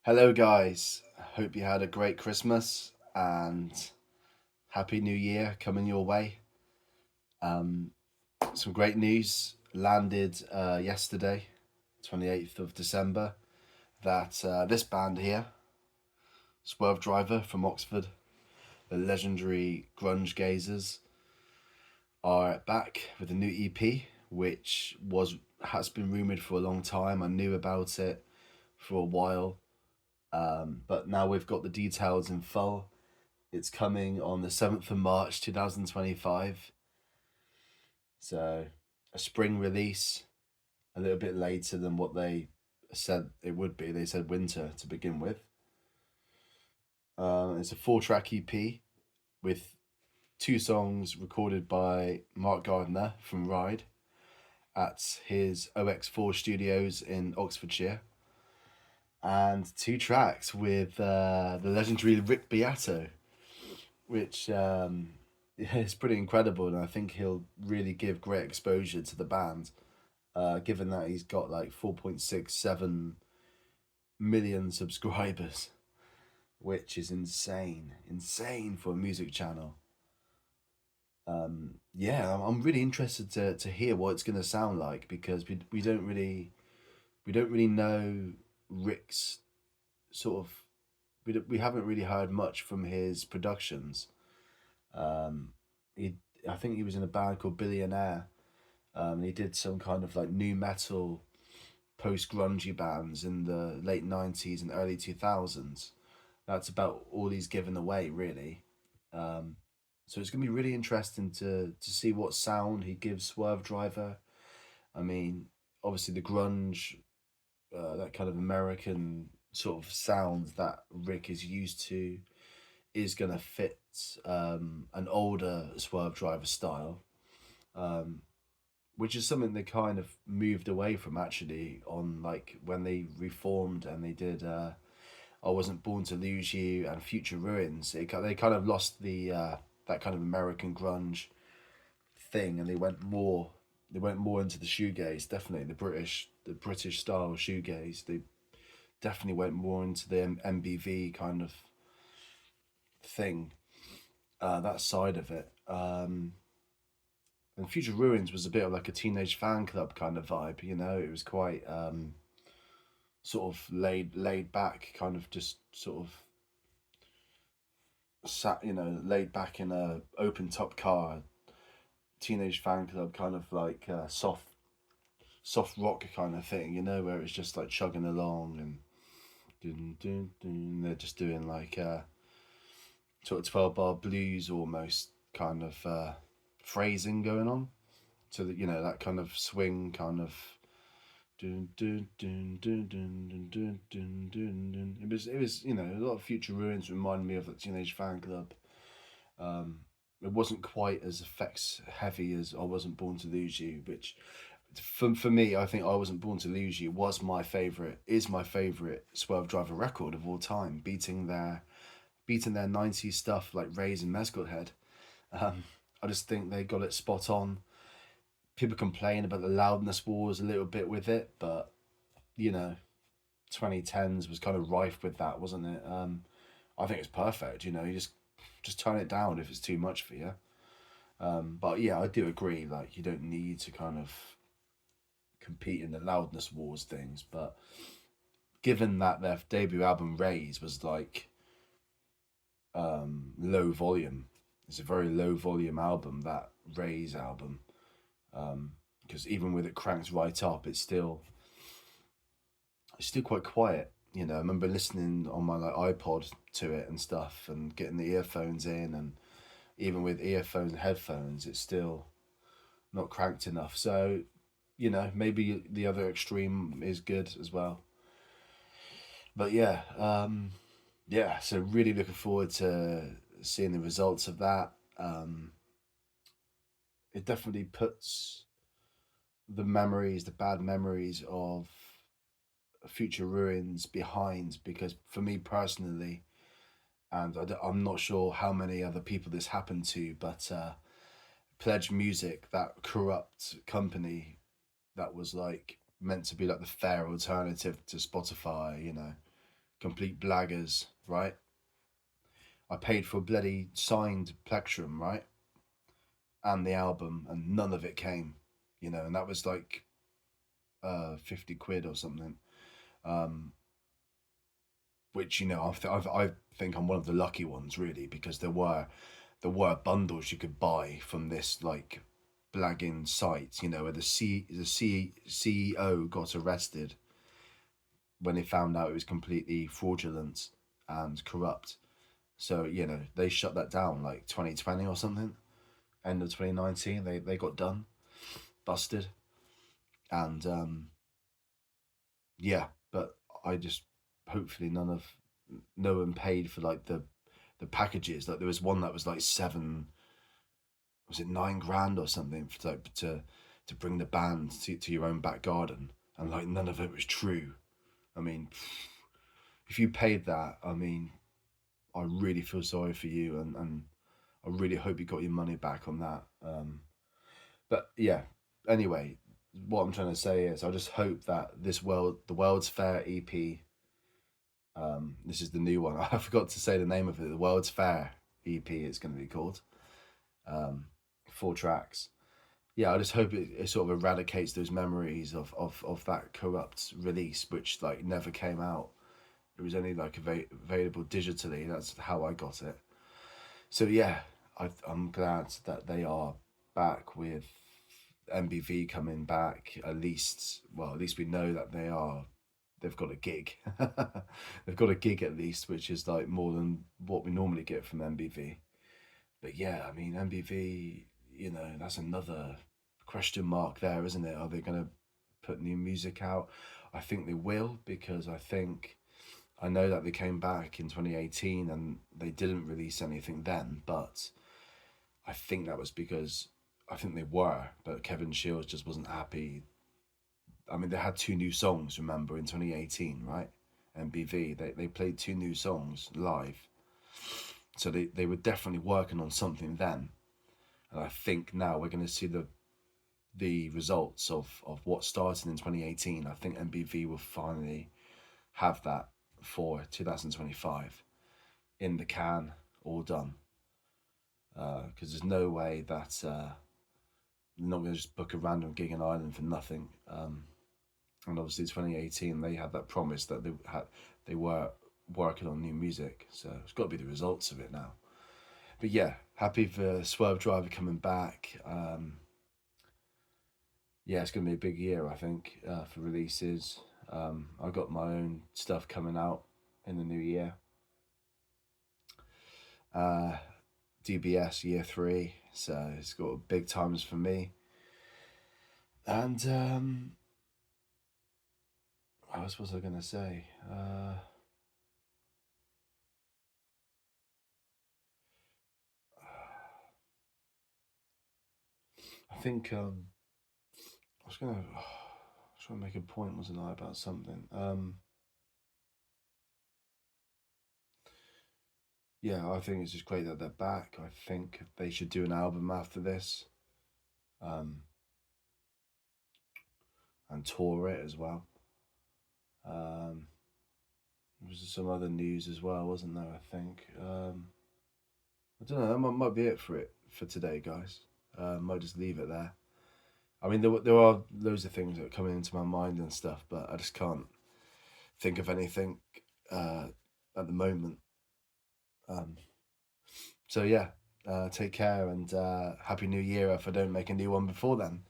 Hello, guys. Hope you had a great Christmas and Happy New Year coming your way. Um, some great news landed yesterday, 28th of December, that this band here, Swervedriver from Oxford, the legendary grunge gazers, are back with a new EP, which has been rumored for a long time. I knew about it for a while, but now we've got the details in full. It's coming on the 7th of March 2025. So a spring release, a little bit later than what they said it would be. They said winter to begin with. It's a four-track EP with two songs recorded by Mark Gardner from Ride at his OX4 studios in Oxfordshire, and two tracks with the legendary Rick Beato, which yeah, it's pretty incredible, and I think he'll really give great exposure to the band, given that he's got like 4.67 million subscribers, which is insane for a music channel. Yeah, I'm really interested to hear what it's gonna sound like because we don't really know Rick's sort of we haven't really heard much from his productions. Um, he I think he was in a band called Billionaire. He did some kind of like new metal post grungy bands in the late 90's and early 2000s. That's about all he's given away, really. Um, so it's gonna be really interesting to see what sound he gives Swervedriver. I mean, obviously the grunge, that kind of American sort of sound that Rick is used to, is gonna fit an older Swervedriver style. Um, which is something they kind of moved away from actually on like when they reformed and they did I Wasn't Born to Lose You and Future Ruins. They kind of lost the that kind of American grunge thing, and they went more into the shoegaze. Definitely the British style shoegaze. They definitely went more into the MBV kind of thing, that side of it. And Future Ruins was a bit of like a teenage fan club kind of vibe. It was quite sort of laid back, kind of just sort of sat, laid back in a open top car, teenage fan club kind of like soft rock kind of thing. Where it's just like chugging along and dun, dun, dun, they're just doing like sort of 12-bar blues almost kind of phrasing going on. So that that kind of swing kind of dun, dun, dun, dun, dun, dun, dun, dun, dun, dun. It was a lot of Future Ruins reminded me of the Teenage Fan Club. Um, it wasn't quite as effects heavy as I Wasn't Born to Lose You, which for me, I think I Wasn't Born to Lose You is my favorite Swervedriver record of all time, beating their 90s stuff like Raise and Mescal Head. Um, I just think they got it spot on. People complain about the loudness wars a little bit with it, but you know, 2010s was kind of rife with that, wasn't it? I think it's perfect. You just turn it down if it's too much for you. But yeah, I do agree. Like, you don't need to kind of compete in the loudness wars things. But given that their debut album Raise was like low volume, it's a very low volume album. That Raise album, because even with it cranked right up, it's still quite quiet. I remember listening on my like iPod to it and stuff, and getting the earphones in, and even with earphones and headphones, it's still not cranked enough. So, maybe the other extreme is good as well. But yeah, yeah. So really looking forward to seeing the results of that. It definitely puts the bad memories of Future Ruins behind, because for me personally, and I'm not sure how many other people this happened to, but Pledge Music, that corrupt company that was like meant to be like the fair alternative to Spotify, complete blaggers, right? I paid for a bloody signed plectrum, right? And the album, and none of it came, and that was like 50 quid or something. Um, which I think I'm one of the lucky ones really, because there were bundles you could buy from this like blagging site, where the CEO got arrested when they found out it was completely fraudulent and corrupt. So they shut that down like 2020 or something. End of 2019, they got done, busted, and yeah. But I just hopefully no one paid for like the packages. Like there was one that was like seven, was it 9 grand or something for like to bring the band to your own back garden, and like none of it was true. I mean, if you paid that, I mean, I really feel sorry for you, and I really hope you got your money back on that. But yeah, anyway, what I'm trying to say is I just hope that the World's Fair EP, this is the new one. I forgot to say the name of it. The World's Fair EP it's going to be called. 4 tracks. Yeah, I just hope it sort of eradicates those memories of that corrupt release, which like never came out. It was only like available digitally. That's how I got it. So yeah, I'm glad that they are back with MBV coming back. At least we know that they've got a gig. They've got a gig at least, which is like more than what we normally get from MBV. But yeah, I mean MBV, that's another question mark there, isn't it? Are they going to put new music out? I think they will, because I know that they came back in 2018 and they didn't release anything then, but I think that was because I think they were, but Kevin Shields just wasn't happy. I mean, they had 2 new songs, remember, in 2018, right? MBV, they played 2 new songs live. So they were definitely working on something then. And I think now we're going to see the results of what started in 2018. I think MBV will finally have that for 2025 in the can, all done. Because there's no way that they're not going to just book a random gig in Ireland for nothing. And obviously 2018 they had that promise that they were working on new music, so it's got to be the results of it now. But yeah, happy for Swervedriver coming back. Yeah, it's going to be a big year, I think, for releases. I got my own stuff coming out in the new year. DBS year 3, so it's got big times for me. And what else was I going to say? I think I was gonna try and make a point, wasn't I, about something? Yeah, I think it's just great that they're back. I think they should do an album after this, um, and tour it as well. Um, there was some other news as well, wasn't there? I think. I don't know. That might be it for today, guys. Might just leave it there. I mean, there are loads of things that are coming into my mind and stuff, but I just can't think of anything uh, at the moment. Um, so yeah, take care, and happy New Year if I don't make a new one before then.